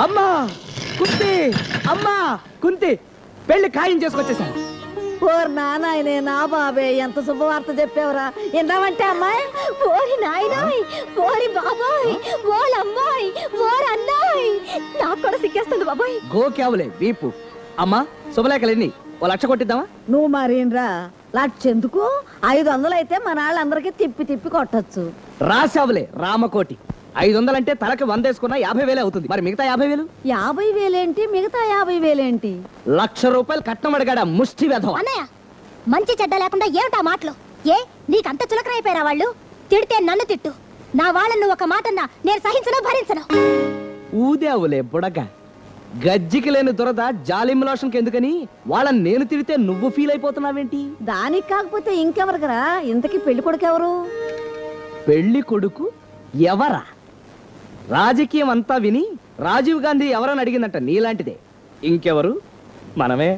అమ్మా కుంతి, అమ్మా కుంతి, పెళ్లి ఖాయం చేసుకొచ్చేసాను. ఓర్ నాయనే నా బాబే ఎంత శుభవార్త చెప్పావురా. ఎన్నావంటే అమ్మాయి? ఓరి నాయనాయ్, ఓరి బాబాయ్, ఓలమ్మాయ్, ఓరన్నాయ్. నాకు కూడా సిగ్గేస్తుంది బాబాయ్. గోకేవలే వీపు. అమ్మా శుభలేఖలెన్ని? ఓ 1,00,000 కొట్టిద్దామా? నువ్వు మరీనరా లక్షెందుకు? 500 అయితే మన వాళ్ళందరికీ తిప్పి తిప్పి కొట్టచ్చు. రాసావులే రామకోటి. 500 అంటే తలకి 100 వేసుకున్నా 50,000 అవుతుంది. మరి మిగతా 50,000? 50,000 ఏంటి, మిగతా 50,000 ఏంటి? 1,00,000 రూపాయలు కట్నం అడిగాడా ముష్టి వెధవ. అన్నయ్య మంచి చెడ్డ లేకుండా ఏమిటా మాటలు? ఏ నీకంత చులకనైపోయినా వాళ్ళు? తిడితే నన్ను తిట్టు, నా వాళ్ళను ఒక మాటన్నా నేను సహించను భరించను. ఊదేవులే బుడగ. గజ్జికి లేని దురద జాలిం లోషన్కి ఎందుకని వాళ్ళని నేను తిడితే నువ్వు ఫీల్ అయిపోతున్నావేంటి? దానికి కాకపోతే ఇంకెవరికరా? ఇంతకీ పెళ్లి కొడుకు ఎవరు? పెళ్లి కొడుకు ఎవరా? రాజకీయం అంతా విని రాజీవ్ గాంధీ ఎవరని అడిగిందంట నీలాంటిదే. ఇంకెవరు? మనమే.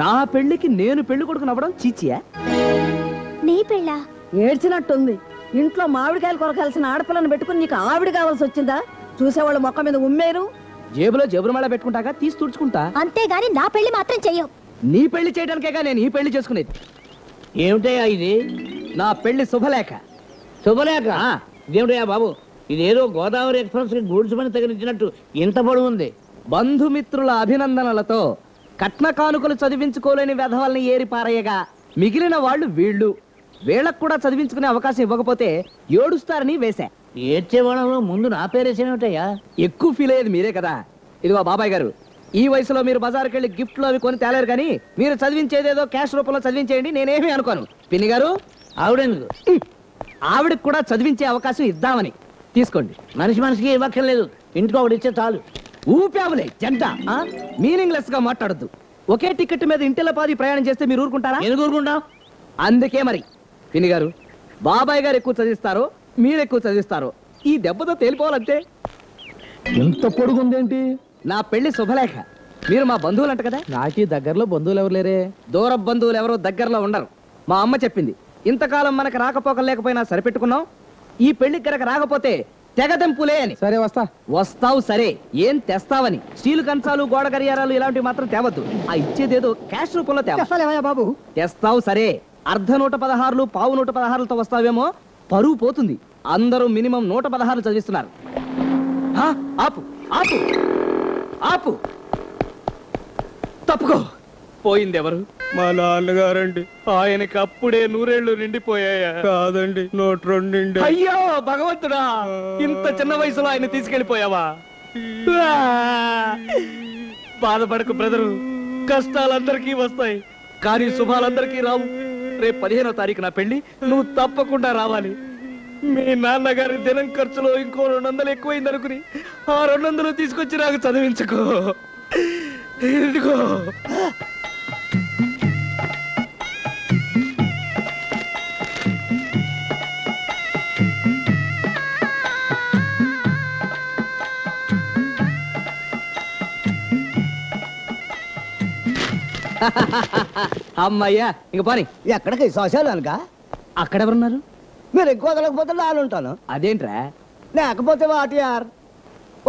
నా పెళ్లికి నేను పెళ్లి కొడుకు నవ్వడం చీచియా? నీ పెళ్ళా? ఏడ్చినట్టుంది. ఇంట్లో మామిడికాయలు కొరకాల్సిన ఆడపిల్లను పెట్టుకుని నీకు ఆవిడ కావాల్సి వచ్చిందా? చూసేవాళ్ళు మొక్క మీద ఉమ్మేరు. జేబులో జేబురు మళ్ళా పెట్టుకుంటాగా తీసి తుడుచుకుంటా. అంతేగాని నా పెళ్లి మాత్రం చెయ్యవు. నీ పెళ్లి చేయడానికేగా నేను ఈ పెళ్లి చేసుకునేది. ఏమిటయ్యా ఇది? నా పెళ్లి శుభలేఖ. శుభలేఖ? ఇదేమిటయ్యా బాబు, ఇదేదో గోదావరి ఎక్స్ప్రెస్ కి గూడ్స్ పని తగిలించినట్టు ఇంత పొడవు ఉంది. బంధుమిత్రుల అభినందనలతో కట్న కానుకలు చదివించుకోలేని వెధవల్ని ఏరి పారయ్యగా మిగిలిన వాళ్ళు వీళ్ళు. వీళ్ళకు కూడా చదివించుకునే అవకాశం ఇవ్వకపోతే ఏడుస్తారని వేశా. ఏడ్చేవాళ్ళలో ముందు నా పేరేసేమిటయ్యా? ఎక్కువ ఫీల్ అయ్యేది మీరే కదా. ఇదిగో బాబాయ్ గారు, ఈ వయసులో మీరు బజార్కి వెళ్ళి గిఫ్ట్లు అవి కొని తేలేరు కానీ మీరు చదివించేదేదో క్యాష్ రూపంలో చదివించేయండి, నేనేమీ అనుకోను. పిన్ని గారు, ఆవిడెందుకు? ఆవిడకు కూడా చదివించే అవకాశం ఇద్దామని. తీసుకోండి. మనిషి మనిషికి ఇవ్వక్కర్లేదు, ఇంటికి ఒకటి ఇచ్చే చాలు. ఊపావులే జంట. మీనింగ్లెస్ గా మాట్లాడద్దు. ఒకే టికెట్ మీద ఇంటిల పాది ప్రయాణం చేస్తే మీరు ఊరుకుంటారా? ఎందుకు ఊరుకుంటాం? అందుకే మరి పిన్ని గారు, బాబాయ్ గారు ఎక్కువ చదివిస్తారో మీరు ఎక్కువ చదివిస్తారో ఈ దెబ్బతో తేలిపోవాలంతే. ఎంత పొడుగుందేంటి? నా పెళ్లి శుభలేఖ. మీరు మా బంధువులు అంట కదా. నాకీ దగ్గరలో బంధువులు ఎవరు లేరే. దూర బంధువులు ఎవరో దగ్గరలో ఉండరు. మా అమ్మ చెప్పింది. ఇంతకాలం మనకు రాకపోకలు లేకపోయినా సరిపెట్టుకున్నాం, ఈ పెళ్లికి గనక రాకపోతే తెగదెంపులే అని. సరే వస్తా. వస్తావు సరే, ఏం తెస్తావని? స్టీల్ కంచాలు, గోడ గడియారాలు ఇలాంటివి మాత్రం తేవద్దు. ఆ ఇచ్చేదేదో క్యాష్ రూపంలో తేవా బాబు. తెస్తావు సరే, అర్ధ 116లు, పావు 116లతో వస్తావేమో, పరువు పోతుంది. అందరూ మినిమం 116 చదివిస్తున్నారు. ఆపు ఆపు ఆపు, తప్పుకో. పోయిందెవరు? మా నాన్నగారండి. ఆయనకి అప్పుడే 100 ఏళ్ళు నిండిపోయాయా? కాదండి, 102. అయ్యో భగవంతుడా, ఇంత చిన్న వయసులో ఆయన తీసుకెళ్లిపోయావా? బాధపడకు బ్రదరు, కష్టాలందరికీ వస్తాయి కానీ శుభాలందరికీ రావు. రేపు 15వ తారీఖు నా పెళ్లి, నువ్వు తప్పకుండా రావాలి. మీ నాన్నగారి దినం ఖర్చులో ఇంకో 200 ఎక్కువైంది అనుకుని ఆ 200 తీసుకొచ్చి నాకు చదివించుకో. ఇదిగో. అమ్మయ్యా, ఇంక పోనీ. ఎక్కడికి శ్మశాలు అనక? అక్కడెవరున్నారు? మీరు ఎక్కువ వదలకపోతే నాలుంటాను. అదేంట్రా? లేకపోతే వాటియార్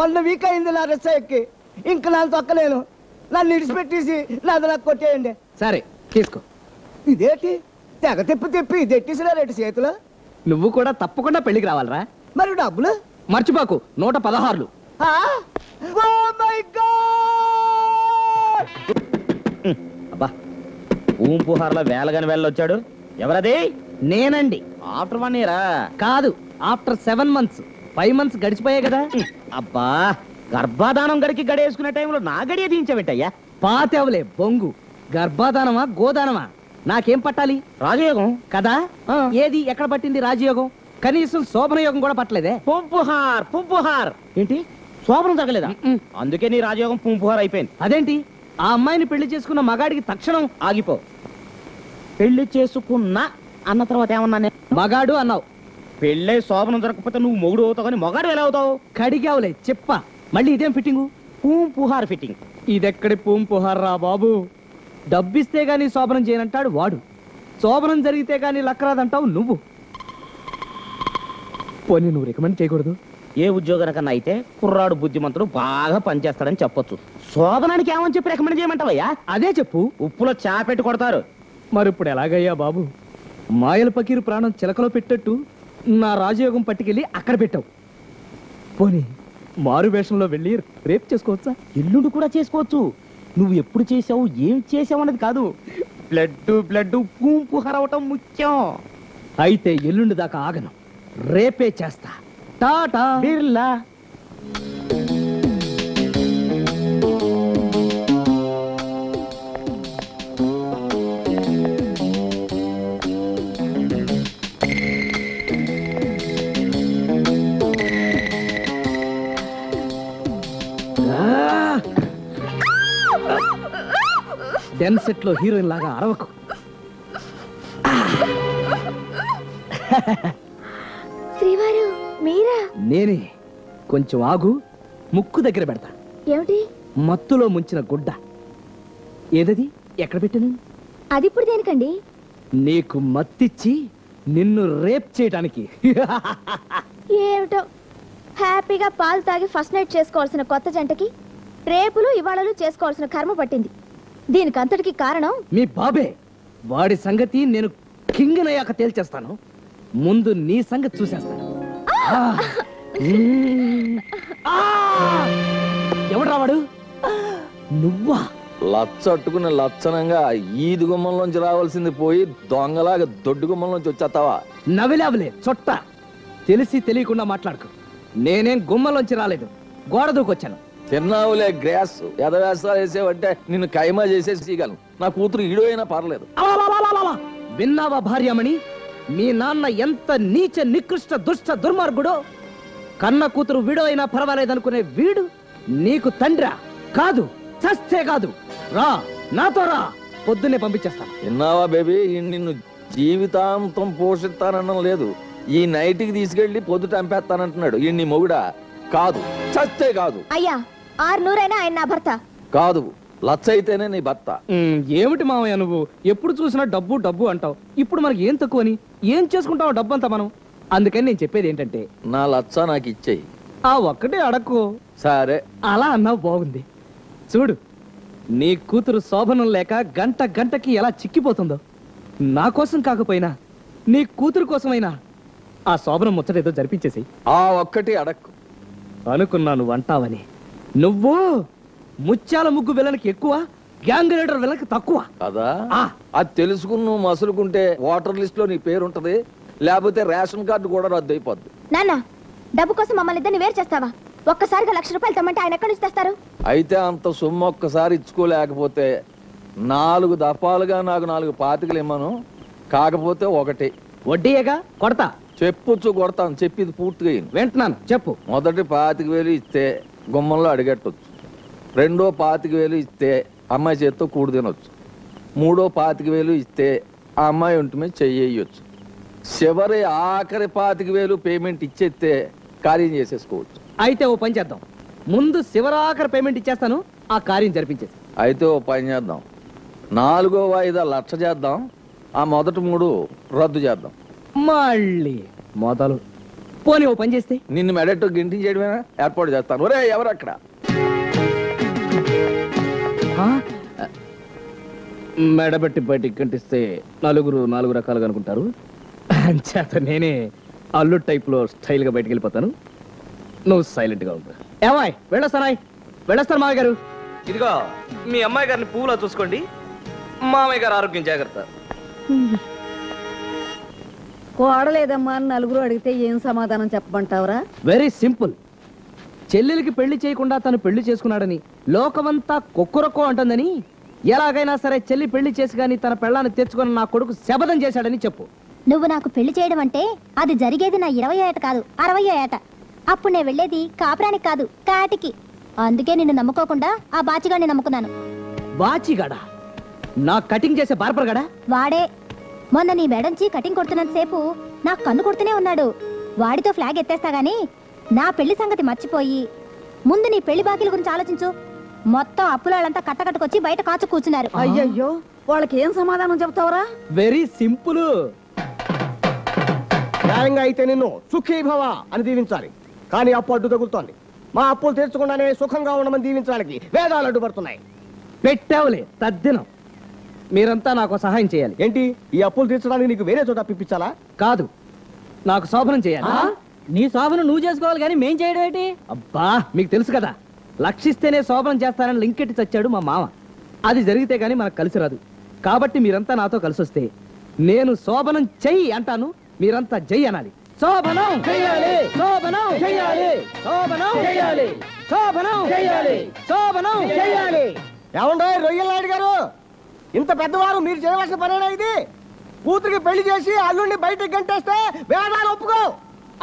1 వీక్ అయింది నా రెస్ ఎక్కి. ఇంక నన్ను తొక్కలేను. నన్ను ఇడిచిపెట్టేసి నాది నాకు కొట్టేయండి. సరే తీసుకో. ఇదేంటి తెగ తిప్పి తిప్పి ఇది ఎట్టేసినా రేటు చేతిలో? నువ్వు కూడా తప్పకుండా పెళ్లికి రావాలరా. మరి డబ్బులు మర్చిపోకు. 116లు. అబ్బా, ఊంపుహార్లో వేలగాని వెళ్ళొచ్చాడు. ఎవరది? నేనండి. ఆఫ్టర్ 1 ఇయరా? కాదు, ఆఫ్టర్ 7 months. 5 months గడిచిపోయాయి కదా. అబ్బా, గర్భాధానం గడికి గడేసుకునే టైంలో నా గడియ దించబెట్టయ్యా. పాతేవలే బొంగు. గర్భాధానమా గోదానమా నాకేం పట్టాలి? రాజయోగం కదా. ఏది ఎక్కడ పట్టింది రాజయోగం? కనీసం శోభన యోగం కూడా పట్టలేదే. పుంపుహార్ ఏంటి? శోభనం జరగలేదా? అందుకే నీ రాజయోగం పుంపుహార్ అయిపోయింది. అదేంటి? ఆ అమ్మాయిని పెళ్లి చేసుకున్న మగాడికి తక్షణం ఆగిపో. పెళ్లి చేసుకున్నా అన్న తర్వాత ఏమన్నా? మగాడు అన్నావు. పెళ్ళే శోభనం జరగకపోతే నువ్వు మొగుడు అవుతావు కానీ మగాడు ఎలా అవుతావు? కడిగావులే చెప్ప. మళ్ళీ ఇదేం ఫిట్టింగు? పుంపుహార్ ఫిట్టింగ్. ఇదెక్కడి పుంపుహార్ రా బాబు. డబ్బిస్తే గానీ శోభనం చేయనంటాడు వాడు. శోభనం జరిగితే గానీ లక్కరాదంటావు నువ్వు. పోనీ నువ్వు రికమెండ్ చేయకూడదు? ఏ ఉద్యోగానికన్నా అయితే కుర్రాడు బుద్ధిమంతుడు బాగా పనిచేస్తాడని చెప్పొచ్చు. శోభనానికి ఏమని చెప్పి రికమెండ్ చేయమంటావయ్యా? అదే చెప్పు. ఉప్పులో చాపెట్టి కొడతారు. మరి ఇప్పుడు ఎలాగయ్యా బాబు? మాయల పకీరు ప్రాణం చిలకలో పెట్టట్టు నా రాజయోగం పట్టుకెళ్ళి అక్కడ పెట్టావు. పోనీ మారు వేషంలో వెళ్ళి రేపు చేసుకోవచ్చా? ఎల్లుండి కూడా చేసుకోవచ్చు. నువ్వు ఎప్పుడు చేసావు, ఏం చేసావు అన్నది కాదు, బ్లడ్ పూంపు హరవటం ముఖ్యం. అయితే ఎల్లుండి దాకా ఆగను, రేపే చేస్తా. టాటా బిర్లా. డెన్ సెట్ లో హీరోయిన్ లాగా అరవకు. శ్రీవారు మీరా? నేనే. కొంచెం ఆగు, ముక్కు దగ్గర పెడతా. ఏమిటి? మత్తులో ముంచిన గుడ్డ. ఏదది? ఎక్కడ పెట్టాను? అది ఇప్పుడు దేనికండి? నీకు మత్తిచ్చి నిన్ను రేప్ చేయడానికి. ఏమిటో హ్యాపీగా పాలు తాగి ఫస్ట్ నైట్ చేసుకోవాల్సిన కొత్త జంటకి రేపులు ఇవాళలు చేసుకోవాల్సిన కర్మ పట్టింది. దీనికి అంతటికి కారణం మీ బాబే. వాడి సంగతి నేను కింగ్ అయ్యాక తేల్చేస్తాను. ముందు నీ సంగతి చూసేస్తాను. ఎవడు వాడు? నువ్వా? లచ్చట్టుకుని లచ్చనంగా ఈది గుమ్మంలోంచి రావాల్సింది పోయి దొంగలాగా దొడ్డు గుమ్మంలోంచి వచ్చేస్తావా? నవిలావులే చొట్ట. తెలిసి తెలియకుండా మాట్లాడుకో. నేనేం గుమ్మలోంచి రాలేదు, గోడ దూకొచ్చాను. తిన్నావులే గ్రాస్. ఎదవేస్తాలు వేసేవంటే నిన్ను కైమా చేసేసి చేయగలను. నా కూతురు ఈడో అయినా పర్లేదు. విన్నావా భార్యమణి? మీ నాన్న ఎంత నీచ నికృష్ట దుష్ట దుర్మార్గుడో. కన్న కూతురు వీడో అయినా పర్వాలేదనుకునే వీడు నీకు తండ్రా? కాదు, చస్తే కాదు. రా, నాతో రా, పొద్దున్నే పంపించేస్తాను. విన్నావా బేబీ? నిన్ను జీవితాంతం పోషిస్తానడం లేదు, ఈ నైట్కి తీసుకెళ్లి పొద్దు చంపేస్తానంటున్నాడు. ఈ నీ మొగుడా? కాదు, చస్తే కాదు. అయ్యా 600 ఆయన నా భర్త కాదు, లచ్చ అయితేనే నీ భర్త. ఏమిటి మామయ్య నువ్వు ఎప్పుడు చూసినా డబ్బు డబ్బు అంటావు. ఇప్పుడు మనకి ఏం తక్కువని? ఏం చేసుకుంటావు డబ్బు అంతా మనం? అందుకని నేను చెప్పేది ఏంటంటే, నా లచ్చ నాకు ఇచ్చేయి. ఆ ఒక్కటే అడక్కు. సరే. అలా అన్నావు, బాగుంది. చూడు, నీ కూతురు శోభనం లేక గంట గంటకి ఎలా చిక్కిపోతుందో. నా కోసం కాకపోయినా నీ కూతురు కోసమైనా ఆ శోభనం ముచ్చటేదో జరిపించేసి. ఆ ఒక్కటి అడక్కు. అనుకున్నా నువ్వు అంటావని. నువ్వు ముత్యాల ముగ్గు విలనికి ఎక్కువ, గ్యాంగ్ లీడర్ విలనికి తక్కువ కదా. అది తెలుసుకుని నువ్వు మసులుకుంటే ఓటర్ లిస్ట్ లో నీ పేరు ఉంటది, లేకపోతే రేషన్ కార్డు కూడా రద్దు అయిపోద్ది. నాన్న, డబ్బు కోసం మమ్మల్ని ఇద్దరిని వేరు చేస్తావా? ఒక్కసారిగా 1,00,000 రూపాయలు తెమ్మంటే ఆయన ఎక్కడి నుంచి తెస్తారు? అయితే అంత సొమ్ము ఒక్కసారి ఇచ్చుకోలేకపోతే 4 దఫాలుగా నాకు 4 పాతికలు ఇమ్మను. కాకపోతే ఒకటి వడ్డీయేగా కొడతా. చెప్పుచ్చు కొడతాను. చెప్పింది పూర్తిగా వింటున్నాను, చెప్పు. మొదటి 25,000 ఇస్తే గుమ్మంలో అడిగట్టొచ్చు. రెండో 25,000 ఇస్తే అమ్మాయి చేత్తో కూడు తినొచ్చు. మూడో 25,000 ఇస్తే ఆ అమ్మాయి ఒంటి మీద చెయ్యొచ్చు. చివరి ఆఖరి 25,000 పేమెంట్ ఇచ్చేస్తే కార్యం చేసేసుకోవచ్చు. అయితే ఓ పని చేద్దాం, ముందు శివరాఖరి పేమెంట్ ఇచ్చేస్తాను, ఆ కార్యం జరిపించేసి. అయితే ఓ పని చేద్దాం, 4వ వాయిదా 1,00,000 చేద్దాం, ఆ మొదటి 3 రద్దు చేద్దాం. మళ్ళీ మొదలు. పోనీ ఓ పని చేస్తే నిన్ను మెడట్టు గింటించేయడమేనా? ఏర్పాటు చేస్తాను. ఒరే ఎవరు అక్కడ? మెడబెట్టి బయటికి కంటిస్తే నలుగురు 4 రకాలుగా అనుకుంటారు. చేత నేనే అల్లు టైప్ లో స్టైల్ గా బయటికి వెళ్ళిపోతాను. నువ్వు సైలెంట్ గా ఉంటా. ఏమాయ్ వెళ్ళొస్తానాయ్? వెళ్ళొస్తాను మామయ్య గారు. ఇదిగో మీ అమ్మాయి గారిని పువ్వులా చూసుకోండి. మామయ్య గారు ఆరోగ్యం జాగ్రత్త. కోడలేదమ్మా అని నలుగురు అడిగితే ఏం సమాధానం చెప్పమంటావురా? Very simple. చెల్లెలికి పెళ్లి చేయకుండా తను పెళ్లి చేసుకున్నాడని లోకమంతా కొక్కురక్కో అంటుందని, ఎలాగైనా సరే చెల్లి పెళ్లి చేసి గాని తన పెళ్ళాన్ని తెచ్చుకొని నా కొడుకు శపథం చేశాడని చెప్పు. నువ్వు నాకు పెళ్లి చేయడం అంటే అది జరిగేది నా 20వ ఏట కాదు 60వ ఏట. అప్పుడు నేను వెళ్ళేది కాపురానికి కాదు, కాటికి. అందుకే నిన్ను నమ్ముకోకుండా ఆ బాచిగాడిని నమ్ముకున్నాను. బాచిగాడా? నా కటింగ్ చేసే బార్బర్ గడా? వాడే. మొన్న నీ మెడంచి కటింగ్ కొడుతున్నంతసేపు నా కన్ను కొడుతూనే ఉన్నాడు. వాడితో ఫ్లాగ్ ఎత్తేస్తా గానీ నా పెళ్లి సంగతి మర్చిపోయి ముందు నీ పెళ్లి బాకీల గురించి ఆలోచించు. మొత్తం అప్పులంతా కట్టకట్టుకొచ్చి బయట కాచు కూర్చున్నారు. అయ్యయ్యో, వాళ్ళకి ఏం సమాధానం చెప్తావురా? Very simple. న్యాయంగా అయితే నిన్ను సుఖీ భవ అని దీవించాలి. కానీ అప్పు అడ్డు తగులుతోంది. మా అప్పులు తీర్చకుండానే సుఖంగా ఉండమని దీవించడానికి వేదాలు అడ్డుపడుతున్నాయి. పెట్టావులే తద్దినం. మీరంతా నాకు సహాయం చేయాలి. ఏంటి, ఈ అప్పులు తీర్చడానికి నీకు వేరే చోట అప్పిప్పించాలా? కాదు, నాకు శోభనం చేయాలి. నీ శోభను నువ్వు చేసుకోవాలి కానీ మేం చేయడం ఏంటి? అబ్బా, మీకు తెలుసు కదా, లక్షిస్తేనే శోభనం చేస్తానని లింకెట్టి చచ్చాడు మా మామ. అది జరిగితే గానీ మనకు కలిసి రాదు. కాబట్టి మీరంతా నాతో కలిసి వస్తే నేను శోభనం చెయ్యి అంటాను, మీరంతా జై అనాలి. శోభనం చెయ్యాలి, శోభనం చెయ్యాలి, శోభనం చెయ్యాలి, శోభనం చెయ్యాలి, శోభనం చెయ్యాలి. ఏమండో రొయ్యల నాయుడు గారు, ఇంత పెద్దవారు మీరు చేయవలసిన పనేనా ఇది? కూతురికి పెళ్లి చేసి అల్లుడిని బయటకు గంటేస్తే వేదాలు ఒప్పుకో.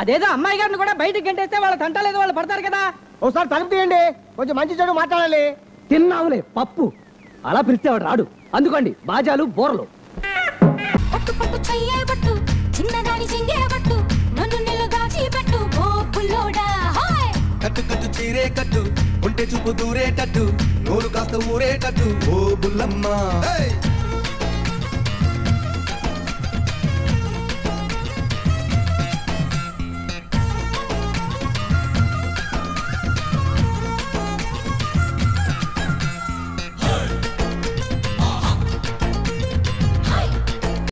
అదేదో అమ్మాయి గారిని కూడా బయటకు గంటేస్తే వాళ్ళ తంటలేదు, వాళ్ళు పడతారు కదా. ఒకసారి తలుపు తీయండి, కొంచెం మంచి చెడు మాట్లాడాలి. తిన్నావులే పప్పు, అలా పిలిచేవాడు రాడు. అందుకోండి బాజాలు బోర్లు. పట్టు పట్టు చెయ్యబట్టు చిన్నదాని చెంగేబట్టు నన్ను నిలగాచి పెట్టు ఓ పుల్లోడా. కట్టు కట్టు చీరే కట్టు ఉంటే చూపు దూరేటట్టు నోరు కాస్త ఊరేటట్టు ఓ బుల్లమ్మ.